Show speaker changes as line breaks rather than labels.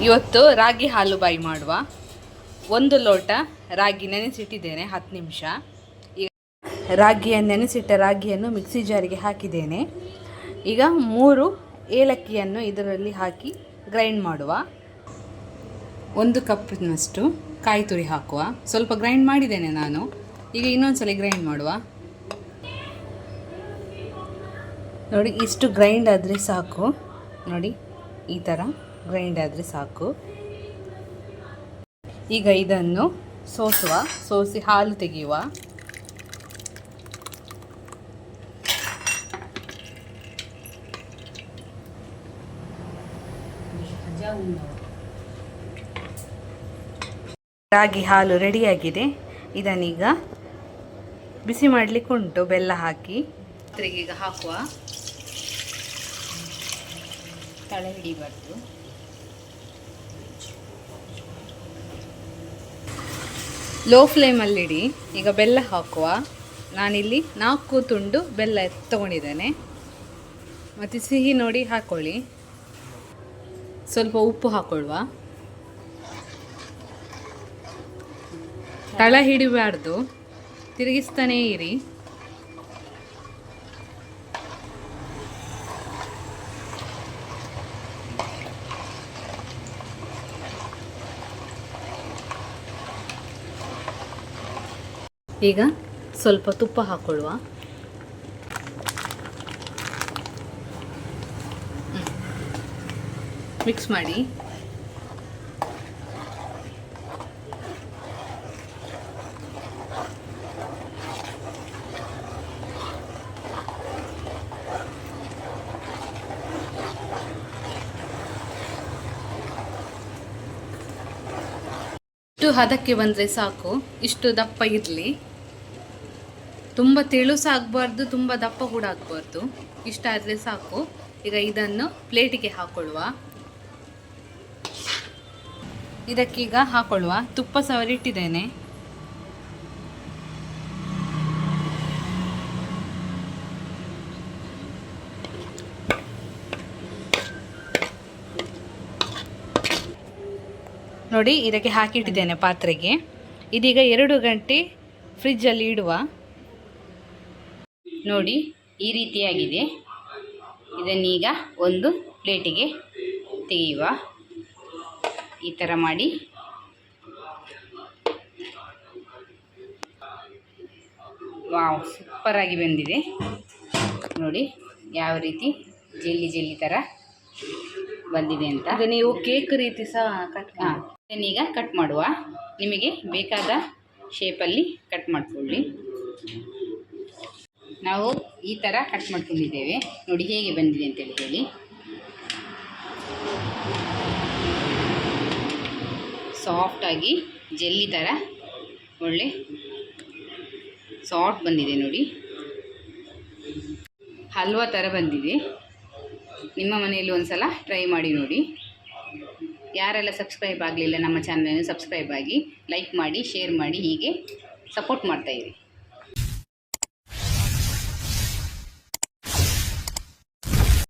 ಇವತ್ತು ರಾಗಿ ಹಾಲು ಬಾಯಿ ಮಾಡುವ. 1 ಲೋಟ ರಾಗಿ ನೆನೆಸಿಟ್ಟಿದ್ದೇನೆ 10 ನಿಮಿಷ. ಈಗ ನೆನೆಸಿಟ್ಟ ರಾಗಿಯನ್ನು ಮಿಕ್ಸಿ ಜಾರಿಗೆ ಹಾಕಿದ್ದೇನೆ. ಈಗ 3 ಏಲಕ್ಕಿಯನ್ನು ಇದರಲ್ಲಿ ಹಾಕಿ ಗ್ರೈಂಡ್ ಮಾಡುವ. 1 ಕಪ್ನಷ್ಟು ಕಾಯಿ ತುರಿ ಹಾಕುವ. ಸ್ವಲ್ಪ ಗ್ರೈಂಡ್ ಮಾಡಿದ್ದೇನೆ ನಾನು. ಈಗ ಇನ್ನೊಂದ್ಸಲ ಗ್ರೈಂಡ್ ಮಾಡುವ. ನೋಡಿ, ಇಷ್ಟು ಗ್ರೈಂಡ್ ಆದರೆ ಸಾಕು. ನೋಡಿ, ಈ ಥರ ಗ್ರೈಂಡ್ ಆದರೆ ಸಾಕು. ಈಗ ಇದನ್ನು ಸೋಸಿ ಹಾಲು ತೆಗೆಯುವ. ರಾಗಿ ಹಾಲು ರೆಡಿಯಾಗಿದೆ. ಇದನ್ನೀಗ ಬಿಸಿ ಮಾಡಲಿಕ್ಕೆ ಉಂಟು. ಬೆಲ್ಲ ಹಾಕಿ ಈಗ ಹಾಕುವ. ತಳ ಹಿಡಿಬಾರ್ದು. ಲೋ ಫ್ಲೇಮಲ್ಲಿಡಿ. ಈಗ ಬೆಲ್ಲ ಹಾಕುವ. ನಾನಿಲ್ಲಿ 4 ತುಂಡು ಬೆಲ್ಲ ತಗೊಂಡಿದ್ದೇನೆ. ಮತ್ತು ಸಿಹಿ ನೋಡಿ ಹಾಕ್ಕೊಳ್ಳಿ. ಸ್ವಲ್ಪ ಉಪ್ಪು ಹಾಕ್ಕೊಳ್ಳುವ. ತಳ ಹಿಡಿಬಾರ್ದು, ತಿರುಗಿಸ್ತಾನೇ ಇರಿ. ಈಗ ಸ್ವಲ್ಪ ತುಪ್ಪ ಹಾಕ್ಕೊಳ್ಳುವ. ಮಿಕ್ಸ್ ಮಾಡಿ. ಇಷ್ಟು ಹದಕ್ಕೆ ಬಂದರೆ ಸಾಕು. ಇಷ್ಟು ದಪ್ಪ ಇರಲಿ. ತುಂಬ ತೆಳು ಸಹ ಆಗಬಾರ್ದು, ತುಂಬ ದಪ್ಪ ಕೂಡ ಆಗಬಾರ್ದು. ಇಷ್ಟ ಆದರೆ ಸಾಕು. ಈಗ ಇದನ್ನು ಪ್ಲೇಟಿಗೆ ಹಾಕ್ಕೊಳ್ಳುವ. ಇದಕ್ಕೀಗ ಹಾಕ್ಕೊಳ್ಳುವ. ತುಪ್ಪ ಸವರಿಟ್ಟಿದ್ದೇನೆ. ನೋಡಿ, ಇದಕ್ಕೆ ಹಾಕಿಟ್ಟಿದ್ದೇನೆ ಪಾತ್ರೆಗೆ. ಇದೀಗ 2 ಗಂಟೆ ಫ್ರಿಜ್ಜಲ್ಲಿ ಇಡುವ. ನೋಡಿ, ಈ ರೀತಿಯಾಗಿದೆ. ಇದನ್ನೀಗ ಒಂದು ಪ್ಲೇಟಿಗೆ ತೆಗೆಯುವ. ಈ ಥರ ಮಾಡಿ ವಾವ್, ಸೂಪರಾಗಿ ಬಂದಿದೆ. ನೋಡಿ ಯಾವ ರೀತಿ ಜೆಲ್ಲಿ ಥರ ಬಂದಿದೆ ಅಂತ. ಅದು ನೀವು ಕೇಕ್ ರೀತಿ ಸಹ ಇದನ್ನೀಗ ಕಟ್ ಮಾಡುವ. ನಿಮಗೆ ಬೇಕಾದ ಶೇಪಲ್ಲಿ ಕಟ್ ಮಾಡಿಕೊಳ್ಳಿ. ನಾವು ಈ ಥರ ಕಟ್ ಮಾಡ್ಕೊಂಡಿದ್ದೇವೆ. ನೋಡಿ ಹೇಗೆ ಬಂದಿದೆ ಅಂತೇಳಿ ಹೇಳಿ. ಸಾಫ್ಟಾಗಿ ಜೆಲ್ಲಿ ಥರ ಒಳ್ಳೆ ಸಾಫ್ಟ್ ಬಂದಿದೆ. ನೋಡಿ, ಹಲ್ವಾ ಥರ ಬಂದಿದೆ. ನಿಮ್ಮ ಮನೆಯಲ್ಲಿ ಒಂದು ಸಲ ಟ್ರೈ ಮಾಡಿ ನೋಡಿ. ಯಾರೆಲ್ಲ ಸಬ್ಸ್ಕ್ರೈಬ್ ಆಗಲಿಲ್ಲ ನಮ್ಮ ಚಾನಲನ್ನು ಸಬ್ಸ್ಕ್ರೈಬ್ ಆಗಿ, ಲೈಕ್ ಮಾಡಿ, ಶೇರ್ ಮಾಡಿ, ಹೀಗೆ ಸಪೋರ್ಟ್ ಮಾಡ್ತಾಯಿರಿ.